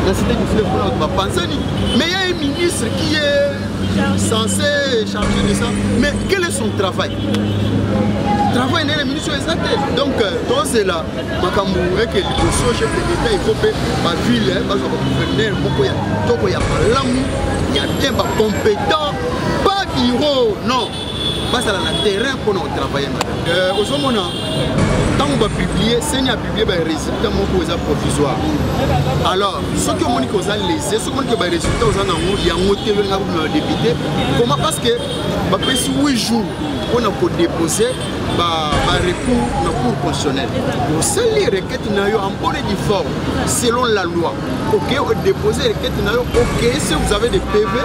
la cité du fleuve pour Panzani. Mais il y a un ministre qui est censé charger de ça. Mais quel est son travail? Travail n'est le ministre exact. Donc, tout cela, et que le chef de l'État, il faut que ma ville, parce que il y a bien compétent, pas bureau, non. Pas ça dans le terrain pour nous travailler. Aujourd'hui, tant qu'on va publier, c'est un publié les résultats provisoires. Alors, ceux qui ont dit qu'ils ont laissé, ceux qui ont dit que les résultats ont été député, comment? Parce que, après 8 jours, on a déposé un recours dans la Cour constitutionnelle. Pour ces requêtes, on a en bonne et due forme, selon la loi. Ok, on dépose les requêtes, ok, si vous avez des PV,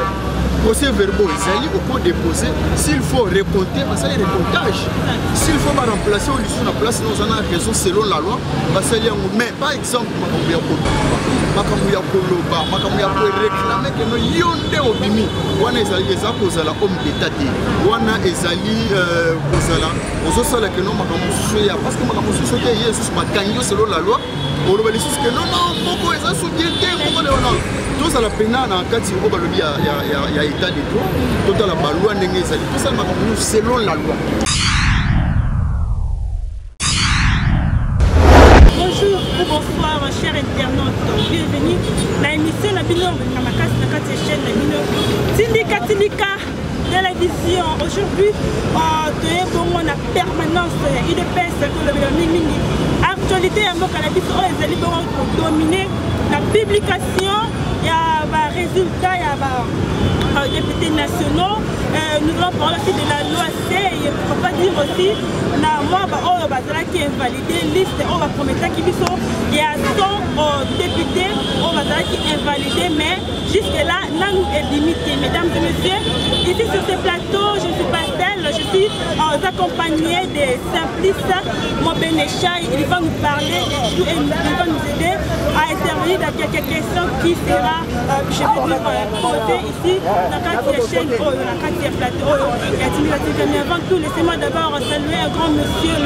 procès verbaux, ils allaient déposer. S'il faut recompter, ça c'est le recomptage. S'il faut remplacer au lycée, la place, nous avons raison selon la loi. Mais par exemple, on réclamer que nous yonde obimi. On a ezali eza kozala homme d'état te. On a ezali kozala. Ozo sala que non makamusuya parce que makamusuya que yesu makanyo selon la loi. On va dire que non non, pourquoi eza soutiendé pourquoi on a tout ça la pena na kati o balobi ya état de droit. Tout la loi ndenge ezali. Tout ça makamusuya selon la loi. Bonsoir chers internautes, bienvenue dans l'émission de la chaîne Tindika Télévision. Aujourd'hui, nous avons la permanence UDPS actualité pour dominer la publication, il y a des résultats, il y a des députés nationaux. Nous allons parler aussi de la loi C. Il ne faut pas dire aussi qui est invalidé, liste, on va promettre qu'il y a 100 députés, on va qui est invalidé, mais jusque-là, nous est limité. Mesdames et messieurs, ici sur ce plateau, je suis Pastel, je suis accompagné de Simplice Mobenechaï. Il va nous parler et il va nous aider à intervenir dans quelques questions qui sera, je vais dire, posées ici dans la chaîne, dans la plateau. Mais avant tout, laissez-moi d'abord saluer un grand monsieur,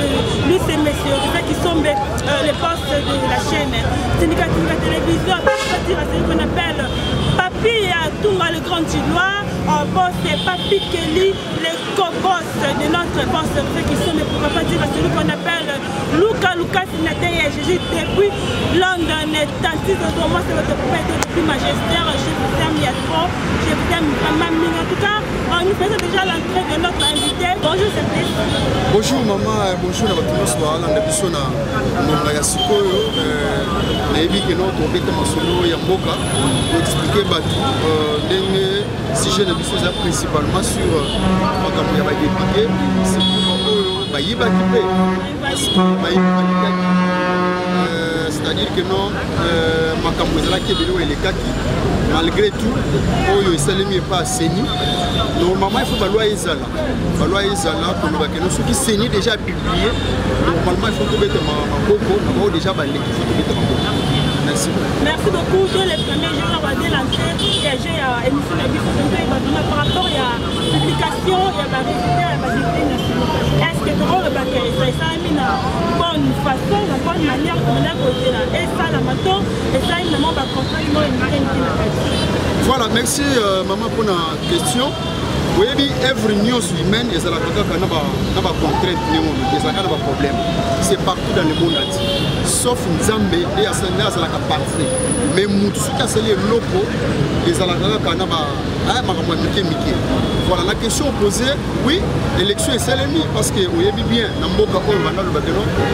lui c'est monsieur, qui sont les postes de la chaîne Tindika Télévision, c'est celui qu'on appelle Papi Tunga le Grand Chinois, boss Papi Kelly, le co-boss de notre boss, ceux qui sont, mais pourquoi pas dire à celui qu'on appelle Lucas Nathalie Jésus depuis London, Tantis de moi c'est votre propriété depuis magistère, je vous aime, il y a trop, je vous aime vraiment mille. En tout cas, nous faisons déjà l'entrée de notre invité. Bonjour Simplice. Bonjour maman, bonjour à tous les soirs, on a besoin de Sikoyo, on a vu que notre objet masolo ya mboka pour expliquer si j'ai besoin principalement sur makambo ya député, c'est pour bayiba kipé. C'est-à-dire que non, makambo ezala kebelo elekaki malgré tout, oyo esalemi pas assaini. Normalement il faut la loi ezala. La loi ezala pour nous que ceux qui saignent déjà publié. Normalement il faut que mettre ma coco, on déjà balé, il faut mettre ma coco. Merci. Merci beaucoup. Dès les premiers jours, on va dire l'entrée et j'ai émission de par rapport à la publication et à la résultat et à la député nationale. Est-ce que tu le baquet ça a mis une bonne façon, une bonne manière de mener à côté là. Et ça, la matin, et ça, il me manque voilà, merci maman pour la question. Oui, every news humaine, il y a des contraintes, il y a des problèmes. C'est partout dans le monde entier. Sauf Nzambe, il y a des parties. Mais Moutsu, qui a les locaux, il y a des voilà, la question posée, oui, l'élection est salémie parce que vous voyez bien, dans le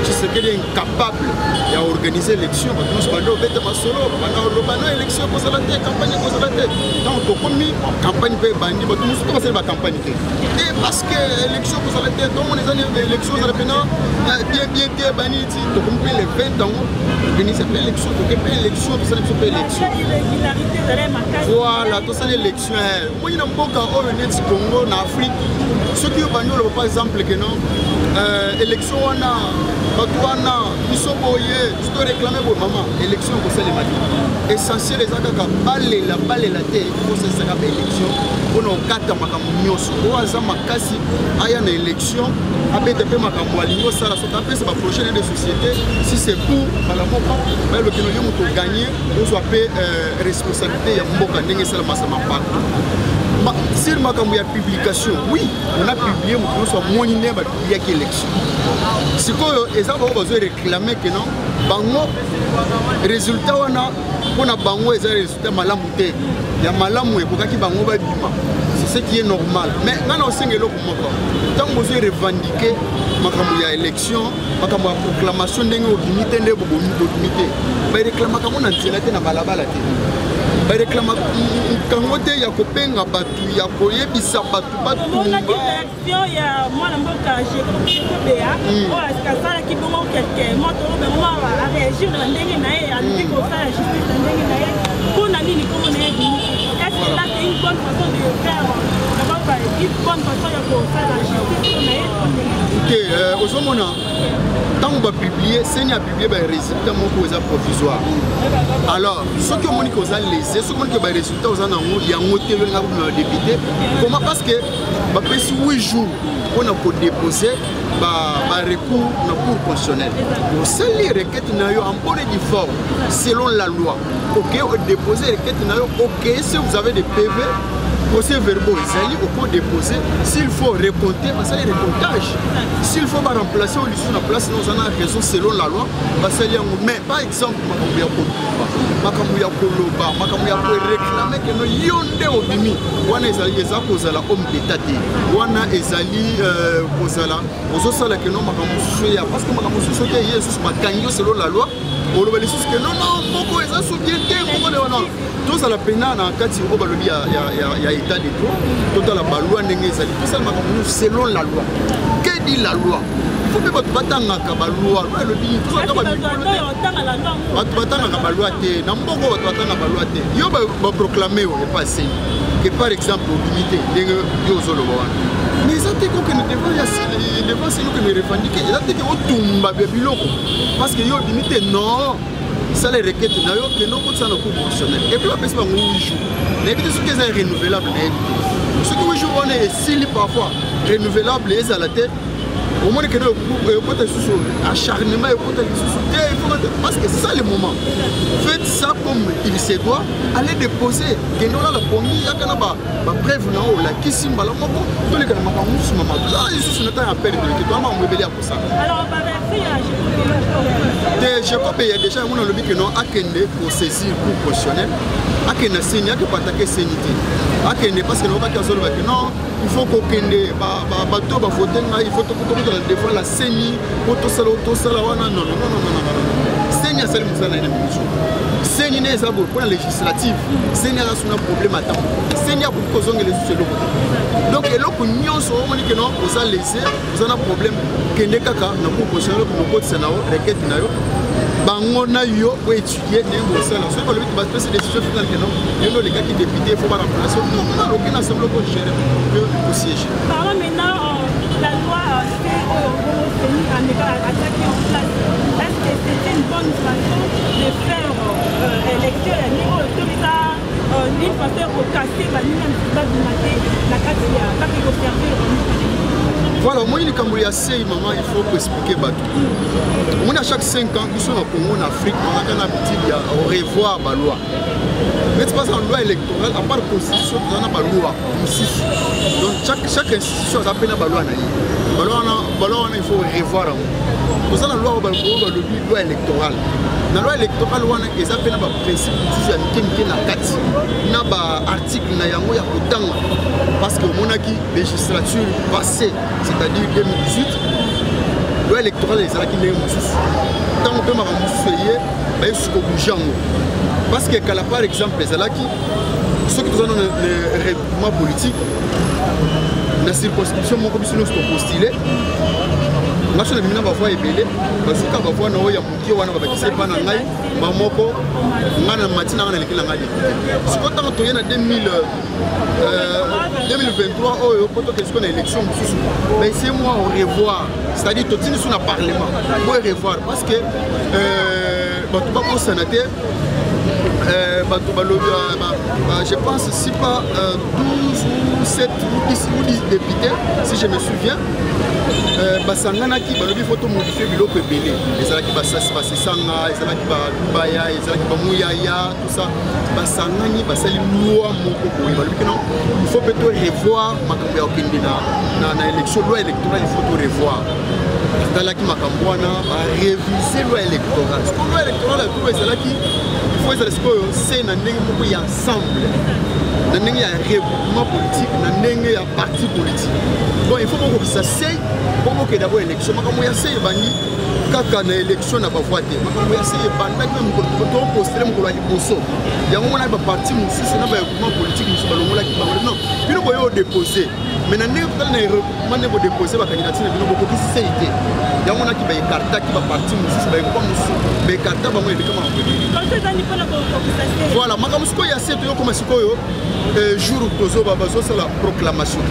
tu sais qu'elle est incapable d'organiser l'élection. Nous sommes l'élection pour la campagne pour la tête. Donc, campagne peut bandir, nous sommes la campagne. Et parce que l'élection pour la tête, donc on est dans l'élection, bien banni, donc on peut les 20 ans, organiser l'élection, donc on peut l'élection, pour ça, l'élection. Voilà, tout ça, l'élection. Moi, il y a un Congo, en Afrique. Ceux qui ont par exemple que non, élection ils sont boyés, tu dois réclamer pour maman, élection pour ça les matins. Essentiel les agaka balle la terre, il faut se faire élection pour nos quatre makamunyoso. Au hasard makasi aya na élection, abete pe makamwali ça la sota pe c'est ma prochaine de société. Si c'est pour makamoko, mais le kinoyo muto gagner, on soit pe responsabilité ya mboka ndenge ça la massa mapaka. Sur ma publication, oui, on a publié, on soit moins il y a élection. C'est quoi, et ça va réclamer que non, bango, résultat on a bango, et ça résultat malamouté. Il y a malamoué, pour qu'il bango va bima. C'est ce qui est normal. Mais quand on sait que l'eau pour moi, tant que vous revendiquer ma élection, ma proclamation d'une unité, mais réclamer comme on a tiré dans balabala. réclama kangote ya kopenga batu ya koyebisa batu on a dit réaction ya mwana mboka Jekobea o askasala ki bongo quelqu'un moto moi a réagir na ndenge na ye aliki ko faire justice na ndenge na ye kuna nini comme on est est-ce que là c'est une bonne façon de faire d'abord une bonne façon de faire la justice na ye OK ozomona tant on va publier c'est a publier ba résultat moko za provisoire alors ce que on dit que ça les ce que ba résultat aux nango ya ngotelo nga ko député comment parce que ba pesi 8 jours on a pour déposer ba recours na cour constitutionnelle pour les requêtes na yo en bonne et due forme selon la loi OK déposer requête na yo OK si vous avez des PV procès verbaux, ils au cours déposé. S'il faut recompter, ça y est recomptage. S'il faut remplacer au lycée, la place, nous en avons raison selon la loi. Mais par exemple, Makamouya Koloba, Makamouya réclamer que nous yonde au bimi. Wana ezali ezako la homme d'état. Wana ezali kozala. Ozosala que non Makamusuya parce que Makamusuya soki Yesus makanyo selon la loi. On le dit que non moko eza sokiete moko de wana. Tout ça la pena na kati o balobi ya état de droit. Tout la baloi ndenge ezali. Tout ça Makamusuya selon la loi. Que dit la loi? Il faut que tu batanga ka loi. Le dit tout ça ka batanga loi te. Na mboko batanga loi te. Yo ba proclamer au passé que par exemple l'unité ndenge yo zolo wana. Mais ça te ko que ne devant c'est nous que me revendiquer. Ça te que o tumba biloko parce que yo unité non. Ça les requêtes na yo que non ko ça na cour constitutionnelle. Et puis la personne va 8 jours. Mais tout ce qui est renouvelable ce qui 8 jours on est si parfois renouvelable et à la tête. Au moins que nous acharnement parce que c'est ça le moment. Faites ça comme il se doit. Allez déposer. Que nous la pomi ya kana ba bref na o la kisimba la moko to le kana mama musu mama. Là ici c'est un appel que toi m'a rebellé pour ça. Alors on va verser Jekobea déjà on a le but que non akende pour saisir pour constitutionnel. Akende signer que pas attaquer sénité. Akende parce que nous pas que non il faut qu'on kende bateau ba voter il faut que défendre la CENI pour tout ça non CENI a celle qui est CENI n'est pas pour la législative CENI a un problème à temps CENI a pour cause les sous donc et là pour nous on dit que non vous allez laisser vous avez un problème que ne kaka na pour constitutionnel pour code sénat requête na yo bango na yo pour étudier négo ça là c'est pas le but parce que c'est décision finale que non les gars qui députés faut pas remplacer non aucun assemblée pour gérer le siège parlons maintenant la loi attaquer en place. Est-ce que c'était une bonne façon de faire élection à niveau autorisant une façon pour casser la ligne de la carte voilà, moi, il y a il faut expliquer. On a chaque 5 ans, nous sommes au Congo, en Afrique, on a l'habitude de revoir la loi. Mais c'est pas en loi électorale, à part la constitution, on a la loi. Donc chaque institution a appelé la loi. La loi, il faut revoir. Nous avons la loi électorale. La loi électorale, il y a un principe qui est un article parce que mon législature passée, c'est-à-dire 2018, la loi électorale est tant que je suis parce que par exemple, ceux qui ont le regroupement politique, la circonscription, mon commission est postulé. ngaso na bimina bavoi ebele basuka bavoi na oyo ya mokie wana babakisa epa na ngai bamoko ngai na matina ngai nalekela ngai député siko ntango toye na 2023 oyo po tokende siko na élection mosusu baessaye moi au revoir c'est-à-dire totindi so na parlement po revoir parce que bato bakosana te je pense si pas 12 ou 7 ou 10 députés, si je me souviens, basanganaki balobi faut modifier biloko ebele ezalaki basesanga ezalaki babaya ezalaki bamuyaya tout ça basangani basali loi moko boye balobi que non il faut peut-être revoir makambo ya okende na élection loi électorale il faut revoir talaki makambo wana réviser loi électorale parce que loi électorale tout ezalaki il faut ezala sikoyo c'est na ndenge moko ya ensemble na ndenge ya regroupement politique na ndenge ya parti politique bon il faut que ça c'est pour que d'abord élection makambo ya c'est bani kaka na élection na bavoi te makambo ya c'est bandaki même ko poster mokolo ya liboso yango mona ba parti mosusu na ba regroupement politique mosusu balongolaki bango non bino boyo déposer mais na ndenge tala na regroupement ne bo déposer ba candidature bino boko ki c'est te yango na ki ba écarta ki ba parti mosusu ba regroupement mosusu ba écarta bango eleka makambo voilà makambo siko ya c'est to koma sikoyo jour tozo bazo la proclamation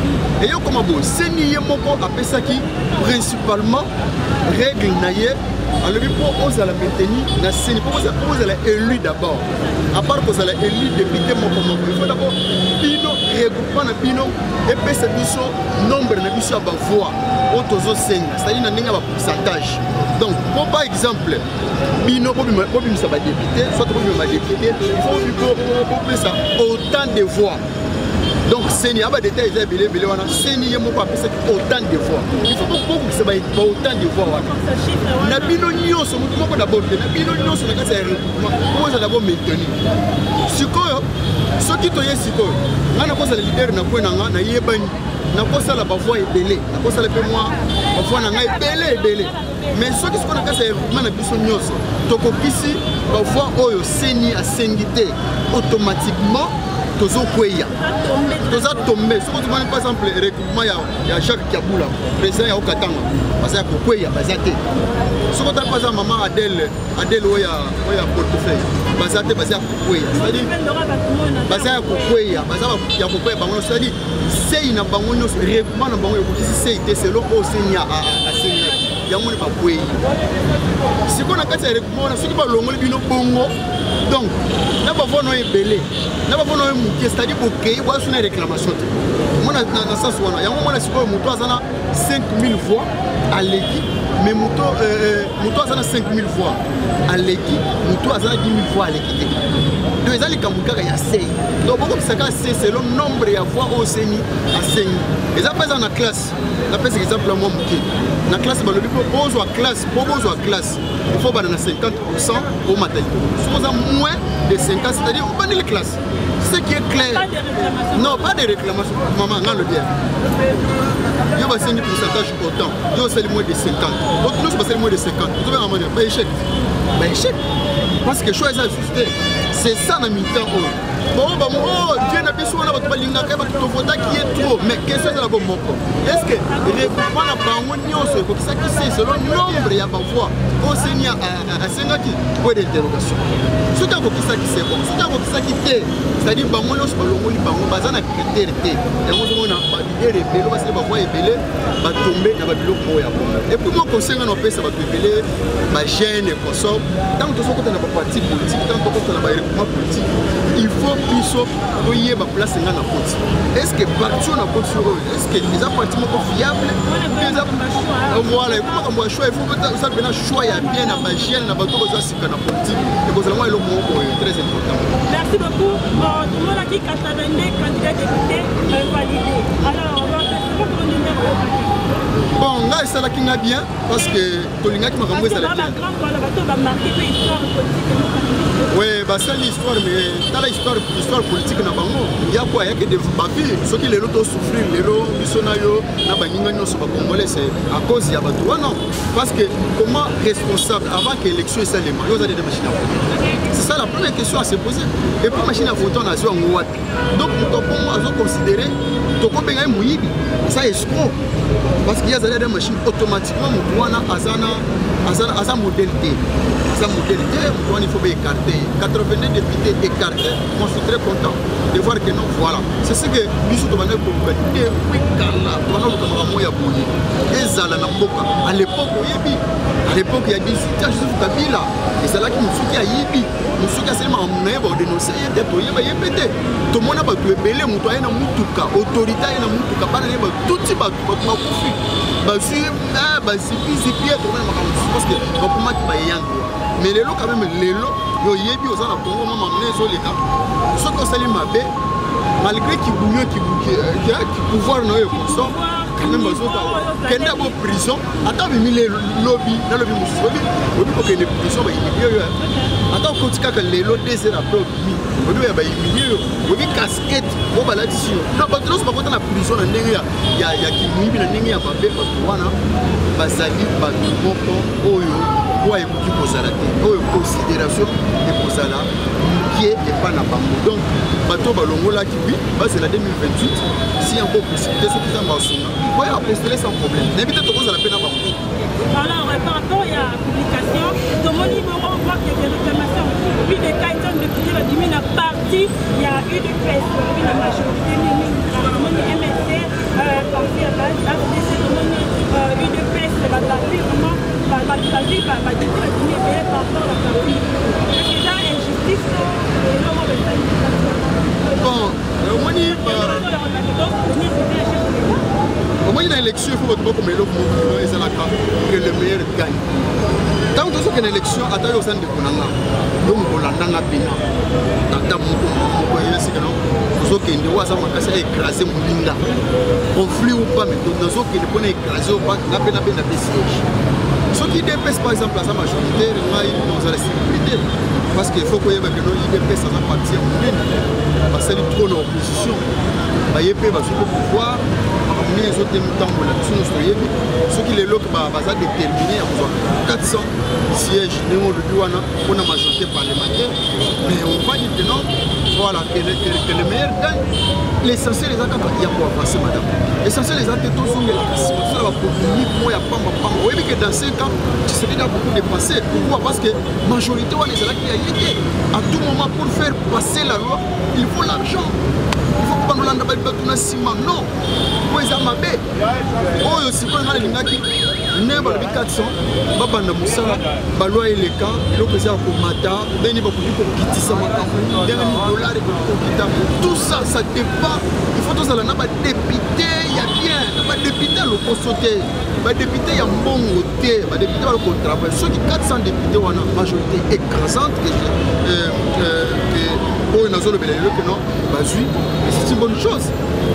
et yo koma bo seni ye moko apesaki principalement règle naie alors pour oser la maintenir na seni pour oser la élu d'abord à part que la élu député moko il faut d'abord bino regroupement na bino et pesa biso nombre na biso ba voix au tozo seni c'est-à-dire na ndinga ba pourcentage donc pour par exemple bino pour bimisa ba député soit pour bimisa ba député il faut pesa autant de voix. Donc, c'est n'y a pas de détails, c'est n'y a pas autant de voix. Il faut que ça ait autant de voix. Na bino nyonso moko d'abord na bino nyonso na kasa comment ça d'abord maintenir. Sikoyo soki to yesikoyo ngana kosa le leader na kwena nga na yebani na kosa la voix ebele na kosa le pe moi voix na nga ebele mais soki siko na kasa na biso nyonso tokokisi ba voix oyo seni asengité automatiquement tozo kweya toza tomber ce que tu vois par exemple le recrutement ya Jacques Kabula président ya Okatanga parce que kweya bazate ce que tu par exemple maman Adèle oya portefeuille bazate bazate kweya c'est-à-dire bazate kweya bazate ya kweya bango c'est-à-dire c'est na bango nyos recrutement na bango yokisi c'est c'est lo ko senya a senya yango ne ba kweya ce qu'on a kati ya recrutement na soki ba longoli bino bongo donc na ba vono ebele na ba vono c'est-à-dire que vous avez une réclamation. Moi, dans ce sens, il y a un moment où 5000 voix à l'équipe, mais Mouto a 5000 voix à l'équipe, Mouto a 10 000 voix à l'équipe. Donc, il y a des Kamouka qui a 6. Donc, c'est le nombre de voix au CENI à 5. Et ça, dans la classe, la par exemple, moi, dans la classe, il faut avoir 50% au matériel. Si vous avez moins de 50, c'est-à-dire, vous avez les classes. Ce qui est clair. Pas de réclamation. Non, pas de réclamation. Maman, on le dit. Il y a un pourcentage autant. Il y a moins de 50. Donc nous, c'est moins de 50. Vous avez un échec. Échec. Parce que choix est ajusté. C'est ça dans le temps. Bon, Dieu n'a pas besoin de voter qui est trop. Mais qu'est-ce que c'est la bonne mot? Est-ce que les groupements n'a pas c'est le nombre de voix au Seigneur à 50 points d'interrogation. C'est un peu ça qui c'est bon. C'est un peu ça qui est. C'est-à-dire que nous avons besoin de critères. Et nous avons des rebelles, parce que les voix rebelles vont tomber dans le bloc. Et pour moi, conseil, on peut se rebeller, ma gêne et consomme. Tant que nous avons un parti politique, tant que nous avons un regroupement politique, il faut qu'ils soient payés ma place dans la politique. Est-ce que partout dans la politique, est-ce que les appartements sont fiables? Voilà, comment on choix, il faut que ça vienne choix bien dans ma gêne, dans la politique. Et pour cela, c'est très important. Merci beaucoup. Tout le monde a dit 82 candidats députés validés. Alors, on va faire votre numéro. Bon, là, ça l'a bien parce que tout le monde qui m'a renvoyé ça l'a bien. Oui, c'est l'histoire, mais dans l'histoire politique, il y a quoi? Il y a que des papiers. Ceux qui les autres souffrir, les autres, ils sont là, c'est à cause il y a non. Parce que comment responsable avant que l'élection soit les maillots, des machines à voter. C'est ça la première question à se poser. Et pour machine à voter, on a joué en Ouatt. Donc, nous devons considérer que ça escroc. Parce qu'il y a des machines automatiquement, nous devons avoir modalité. Il faut écarter. 89 députés écartés. Moi, je suis très content de voir que non, voilà. C'est ce que nous sommes pour gagner. À l'époque, il y a 18 ans, Joseph Kabila. Et c'est là que nous sommes à Yibi. Nous sommes seulement en dénoncer. Tout le monde a belé, autorité, mais les lots quand même, les lots, il y a des gens qui ont malgré qu'ils pouvoir nous consommer, quand même, ils ont en prison. Attends, ils les lobbies, dans le lobby, pour que les prisons attends, quand les lots des après, ils ont casquette, ils ont là-dessus. Non, pas trop, c'est pas quand la prison, il y a qui mouillent, il y a pas de bazali, pas de bon, pour écouter pour ça, pour considération et pour ça là, qui est pas la banque. Donc, bateau balongo là qui oui, c'est la 2028. Si y a encore possibilité, ceux qui sont en son, vous pouvez apostoler sans problème. N'évitez pas à la peine à banque. Alors, par rapport à la publication, dans mon numéro, on voit qu'il y a des réclamations. Puis des cas de plusieurs admis à partie, il y a eu des presse, la majorité, MSC, pensez à base, AFDC, eu de presse, la partie vraiment. Au moins, il y a une élection, il faut que le meilleur gagne. Tant que c'est une élection, attendez au sein de Konanga. Donc, on l'a dans la pina. Écraser Moulinga. Conflit ou pas, mais nous avons écraser ou pas, n'a pas de siège. Ce qui dépasse par exemple à sa majorité, nous avons la sécurité. Parce qu'il faut que nous dépasse à partir de parce que c'est trop en opposition. Il faut pouvoir amener les autres temps pour la ce qui est là qui déterminé à 400 sièges pour la majorité parlementaire. Mais on va dire que non, voilà, que le meilleur gagne. L'essentiel, les attentes, il y a pour avancer, madame. L'essentiel, les attentes, tous sont là. C'est la polémique, moi, il y a pas ma. Oui, mais que dans 5 ans, tu serais là beaucoup dépensé. Pourquoi? Parce que la majorité, on est là qui a été. À tout moment, pour faire passer la loi, il faut l'argent. Il faut pas nous l'en avoir tout ciment. Non. Moi, ils ont ma baie. Oh, si vous avez les 400, Babanda Moussala, Baloua et les camps, l'opposé à Komata, Beni Bakoudi pour quitter sa matin, $1 tout ça, ça dépend. Il faut tous aller dans les députés, il y a bien. Les députés, le consulté. Les députés, il y a un bon côté. Les députés, il y a un travail. Ceux qui 400 députés, on a une majorité écrasante. C'est une bonne chose.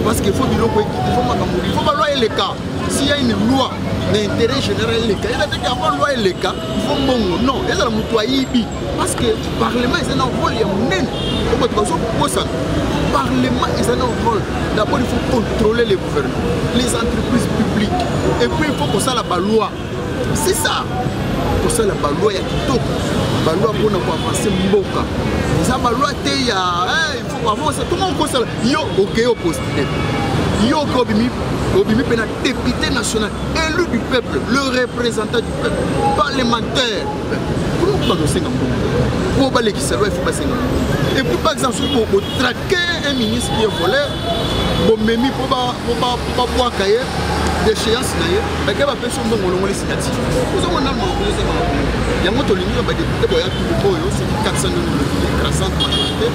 Parce qu'il faut dire il faut pas loyer les cas. S'il y a une loi d'intérêt général, les cas, il y a une loi et les cas, il faut bon. Non, il y a un parce que le Parlement, il y a un rôle, il y a un Parlement, il y a un rôle. D'abord, il faut contrôler les gouvernements, les entreprises publiques. Et puis, il faut que ça la loi. C'est ça. Pour ça, la loi, il y a tout. La loi pour avancer Mboka. Ça, la loi, il faut avancer. Tout le monde peut ça. Yo, ok, au postuler. Yo, Obimi, député national, élu du peuple, le représentant du peuple, parlementaire. Comment on peut passer comme ça? Pour aller qui il faut passer comme ça. Et puis, par exemple, pour traquer un ministre qui est volé, pour même pour pouvoir cahier d'échéance, il y a des personnes qui ont les signatures. Nous avons un il y a un autre ligne, il y a des députés qui 400 écrasantes majorité.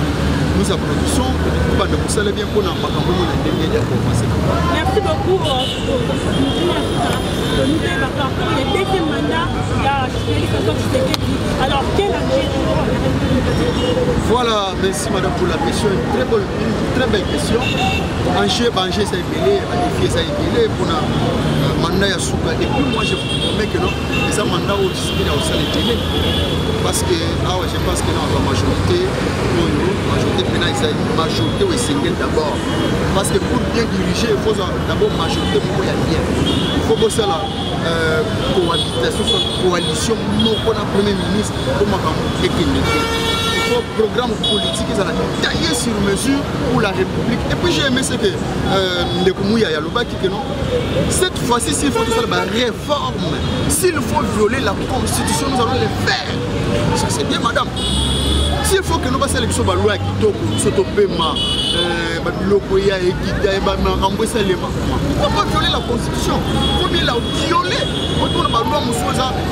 Nous applaudissons, nous allons bien pour nous merci beaucoup pour le deuxième mandat. Alors, quel voilà, merci madame pour la question, une très belle question. Angers, ça est belé, ça est belé pour le mandat. Et puis moi je vous promets que non, ça mandat au discipline au sein de télé. Parce que, ah ouais, je pense que dans la majorité, majorité au single d'abord. Parce que pour bien diriger, il faut d'abord majorité pour y aller. Il faut que ça la cohabitation, coalition, non pour la première ministre, pour ma il faut un programme politique qui est taillé sur mesure pour la République. Et puis j'ai aimé ce que Ndekoumouya Yaloba qui non. Cette fois-ci, s'il faut tout ça, la réforme, s'il faut violer la Constitution, nous allons le faire. Ça c'est bien, madame. S'il faut que nous passions l'élection, la loi qui toque, Sotopema, Lokoya et Guida et Bamamboué Salema. Il ne faut pas violer la Constitution. Il faut bien la violer. Quand on a la loi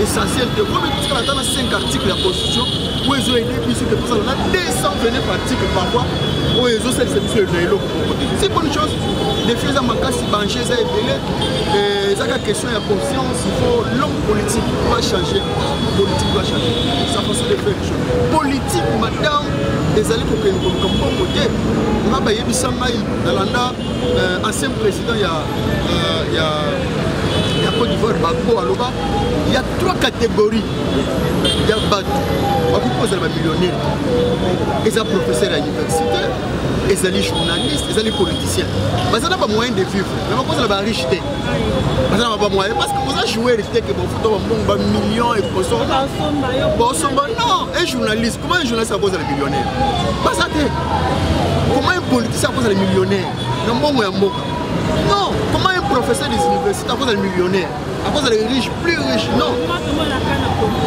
essentielle, il faut bien tout ça, dans 5 articles de la Constitution, où ils ont aidé, puisque tout ça, on a 229 articles parfois, où ils ont cette sélection de l'eau. C'est une bonne chose. Les filles à Makassi, Banché, ça est belé. C'est une question de conscience. Il faut l'homme politique doit changer. Politique doit changer. Sa façon de faire les choses. Politique, madame, les alliés pour que nous comme bon côté. On a baillé Bissamaï, Nalanda, ancien président, il y a Côte d'Ivoire, Bagbo, Aloba. Il y a 3 catégories. Il y a Batou, Bagbo pose les millionnaires. Ils sont professeurs à l'université, ils sont journalistes, ils sont politiciens. Mais ça n'a pas moyen de vivre. Mais pourquoi ça n'a pas riche? Ça n'a pas moyen. Parce que vous avez joué que vous faites un million et vous non, un journaliste, comment un journaliste à cause des millionnaires? Pas ça. Comment un politicien à cause des millionnaires? Non, comment un professeur des universités à cause des millionnaires? À cause des riches, plus riches? Non.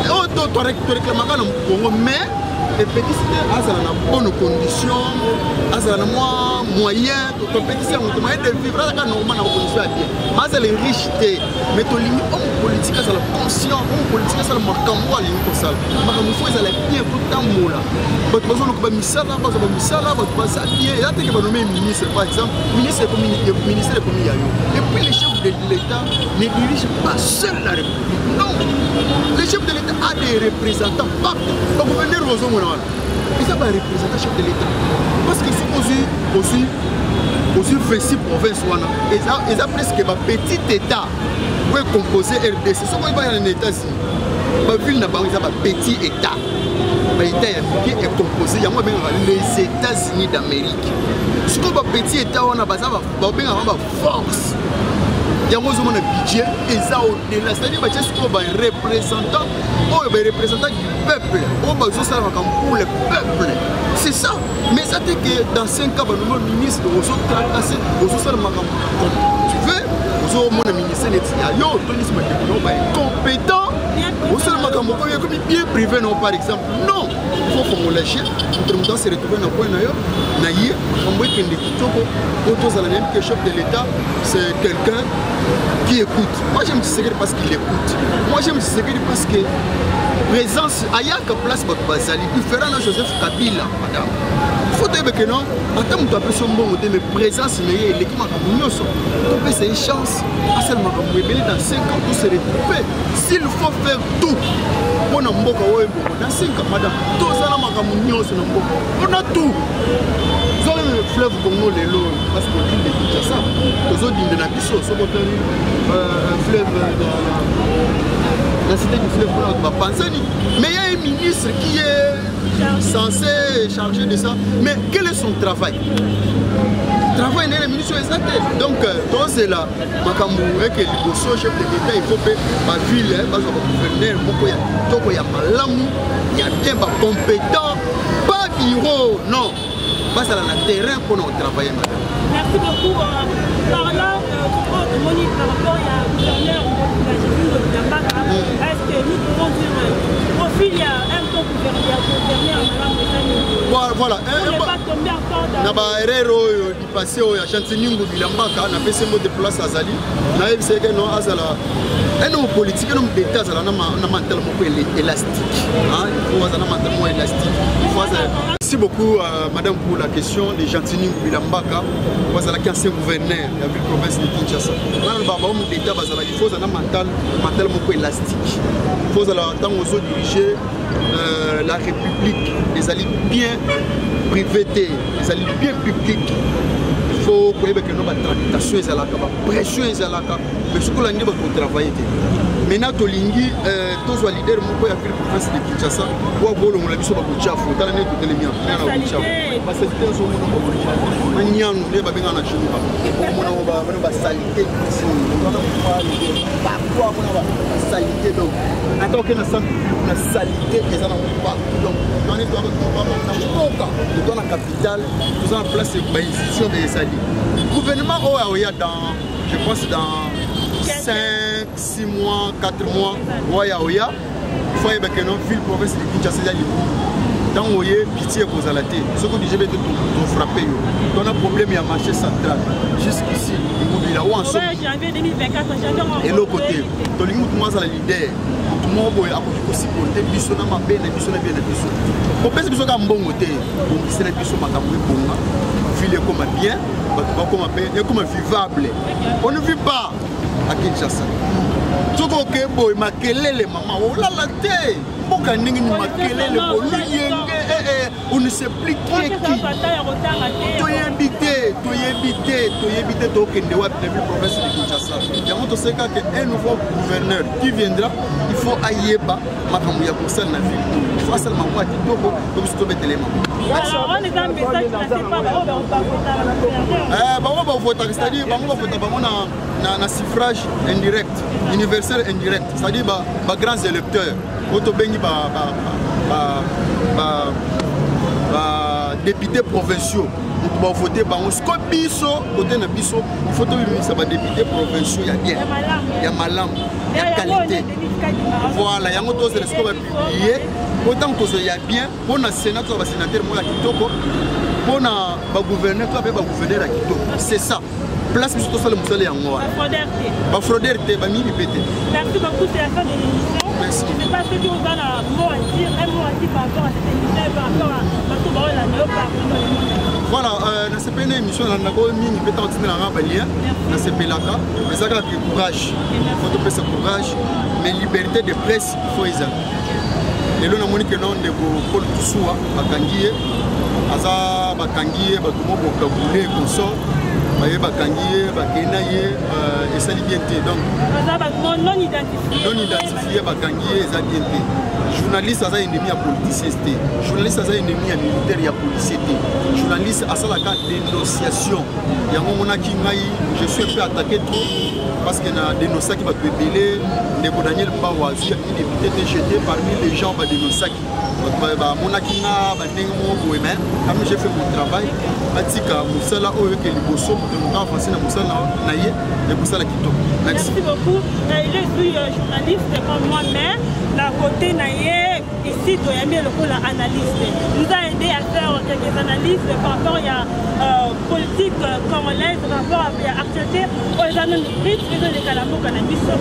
Oh, tu réclames mais les petits cités ont bonnes conditions, ont moyen, compétition, moyen de vivre normalement dans conditions bien. Mais les riches, mais tu limite homme politique, c'est la conscience, homme politique, c'est le marquement à l'unique salle. Mais il faut aller bien pour tant de mots là. Tu as besoin de misala, tu as misala, tu as besoin de bien. Et là, tu as nommé ministre par exemple, ministre de l'économie. Et puis les chefs de l'État ne dirigent pas seuls la République. Non, les chefs de l'État ont des représentants partout. Donc vous venez aux hommes. Ils sont représentants chefs de l'État. Parce qu'ils sont aussi 26 provinces. Ils ont presque un petit État qui est composé RDC. Si on va dans un État, la ville n'a pas un petit État. L'État est composé, il y a les États-Unis d'Amérique. Si on a un petit État, on a une force. Il y a un budget et ça au-delà. C'est-à-dire que c'est un représentant du peuple. Pour le peuple. C'est ça. Mais ça fait que dans 5 ans, le ministre de tracassé, tu veux, mon ministre est compétent. Bien privé, non, par exemple. Non, il faut qu'on lâche. Nous se retrouver dans le point d'ailleurs. Le chef de l'État, c'est quelqu'un qui écoute. Moi, j'aime Tshisekedi parce qu'il écoute. Moi, j'aime Tshisekedi parce que présence, ailleurs que place votre Bazali, différent de Joseph Kabila, madame. Il faut dire que non, en tant que personne bon, mais présence, mais l'équipe m'a comme c'est une chance. À ce moment dans 5 ans, tout se retrouver. S'il faut faire tout, on a dans 5 ans, madame, tout ça, on a tout. Le fleuve Congo, les lots, parce qu'on dit de Kinshasa, aux autres de Nabiso, fleuve la cité du fleuve Panzani. Mais il y a un ministre qui est censé charger de ça. Mais quel est son travail? Travail n'est le ministre exact. Donc, c'est là, Makambu, avec le chef de l'État, il faut que ma ville, parce que le gouverneur, il y a Malamou, il y a bien compétent, pas bureau, non. Pas à la terrain pour nous travailler, madame. Merci beaucoup. Parlant de Monique, par rapport à gouverneur de la Baka, est-ce que nous pouvons dire profil, il y a un temps gouverneur, voilà. On n'est pas tombé encore dans... Na erreur du passé, il y a Chantiningo Bilambaka, on a fait ce mot de place à Zali. On a fait que non, Azala. Un homme politique, un homme d'État, ça a un mental élastique. Il faut un mental élastique. Merci beaucoup, madame, pour la question de Chantiningo Bilambaka. Vous avez un ancien gouverneur de la ville province de Kinshasa. Il faut un mental élastique. Il faut diriger la République, les alliés bien privés, les alliés bien publics. Il faut que nous ayons une tractation, une pression, mais ce que nous avons travaillé. Maintenant, Tolingi, tous les leaders, mon père a fait le province de Kinshasa. Ou à Bolo, on l'a vu sur la Boucha, faut t'en aller tout les miens. Parce que c'était un jour, on a mis un nom, on a bien en Chine. On a salité. Parfois, on a salité. Donc, attends qu'on a salité, et ça n'a pas. Donc, on est dans la capitale, nous avons placé l'institution des salis. Le gouvernement Oaoya, je pense, dans 5, 6 mois, 4 mois, Oaoya, il faut que nos villes, province de Kinshasa, dans Oye, pitié pour la tête. Ce que je vais te frapper, on a un problème, il y a un marché central. Jusqu'ici, il y a un seul. Et l'autre côté, tout le monde est leader. Tout le monde est supporté. Bisson n'a pas bien, bisson n'a bien, bisson. On pense que bisson a un bon côté. Donc, c'est la bisson qui a un bon filet comme bien, comme vivable. On ne vit pas à Kinshasa. Tout le monde est makelele, maman. Oh là là, t'es. On ne sait plus qui est qui. Tu es invité, de la province de Kinshasa. Il y a un nouveau gouverneur qui viendra. Il faut Ayeba, Makamouya pour ça, la ville. Il faut seulement voir Titoko, comme si tu avais des éléments. Alors, on est dans le message, c'est-à-dire, on a un suffrage indirect, universel indirect, c'est-à-dire grands électeurs. Députés provinciaux, on va voter par un scopiso, côté de biso, il faut que ça députés provinciaux, il y a bien, il y a malam, il y a qualité. Voilà, il y a un autre qui va publier, autant que il y a bien, pour le Sénat, pour le sénateur, pour le gouverneur, pour le gouverneur à Kitoko. C'est ça. Place plutôt ça le moussalé en moi. Ba frauder te ba mi répéter. Merci beaucoup, c'est la fin de l'émission. Merci. Je ne sais pas ce que vous avez un mot à dire par rapport à cette émission, par rapport à la néo. Voilà, dans cette émission, on a mis une petite ordinaire en Rabalien, dans ce Pelaka. Mais ça a courage. Il faut faire ce courage. Mais liberté de presse, il faut les avoir. Et là, on a dit que non, de Paul Toussoua, Bakangié, Aza Bakangié, Batumo Bokaboulé, Consort. Bakangié, Bakenaye, et ça dit bien. Donc, non identifié. Non identifié, Bakangié, et ça dit bien. Journaliste, ça ennemi à politicien. Journaliste, ça ennemi à militaire et à policier. Journaliste, à ça la carte dénonciation. Il y a un moment qui je suis un peu attaqué trop parce qu'il y a des dénonciations qui vont te révéler. Daniel Bawazi, il est peut-être jeté parmi les gens qui vont dénoncer. Mon akina, comme j'ai fait mon travail, merci beaucoup. Je suis journaliste comme moi-même. D'un côté, ici, tu as mis le analyste. Nous a aidé à faire quelques analyses par rapport à la politique congolaise, par rapport à l'actualité.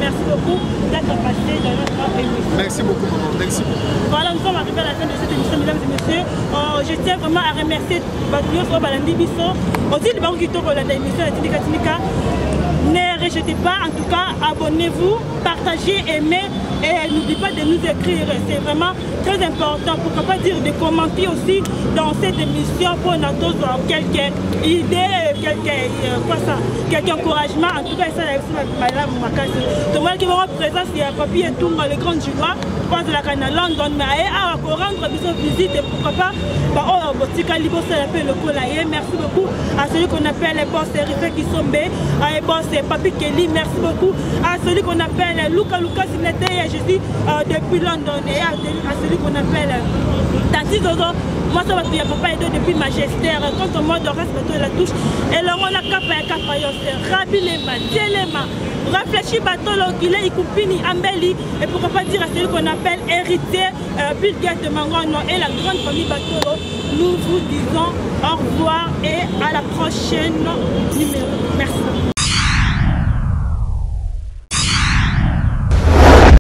Merci beaucoup d'être passé dans notre émission. Merci beaucoup, maman. Merci beaucoup. Voilà, nous sommes arrivés à la fin de cette émission, mesdames et messieurs. Je tiens vraiment à remercier Balandi Bisso, aussi le banque qui tourne la émission de Tindika Tindika. Ne rejetez pas, en tout cas, abonnez-vous, partagez, aimez et n'oubliez pas de nous écrire. C'est vraiment très important. Pourquoi pas dire de commenter aussi dans cette émission pour nous avoir quelques idées, quelques encouragements. En tout cas, ça c'est moi qui me présente, c'est un papier et tout, le grand joie. Je pense de la canne à London, mais à rendre visite et pourquoi pas, merci beaucoup à celui qu'on appelle les boss Rife Kisombe, à les boss Papi Kelly, merci beaucoup à celui qu'on appelle Luca Sinete, je dis depuis London, et à celui qu'on appelle Tati Zozo. Moi, ça va te dire, papa est depuis Magistère, quand on m'a de respecter la touche, et là, on a capé, Rabilema, Dielema, réfléchis, bateau, qu'il est, Ikupini, Ambeli, et pourquoi pas dire à celui qu'on appelle héritier, Bill Gates de Mangono et la grande famille Batolo. Nous vous disons au revoir et à la prochaine numéro. Merci.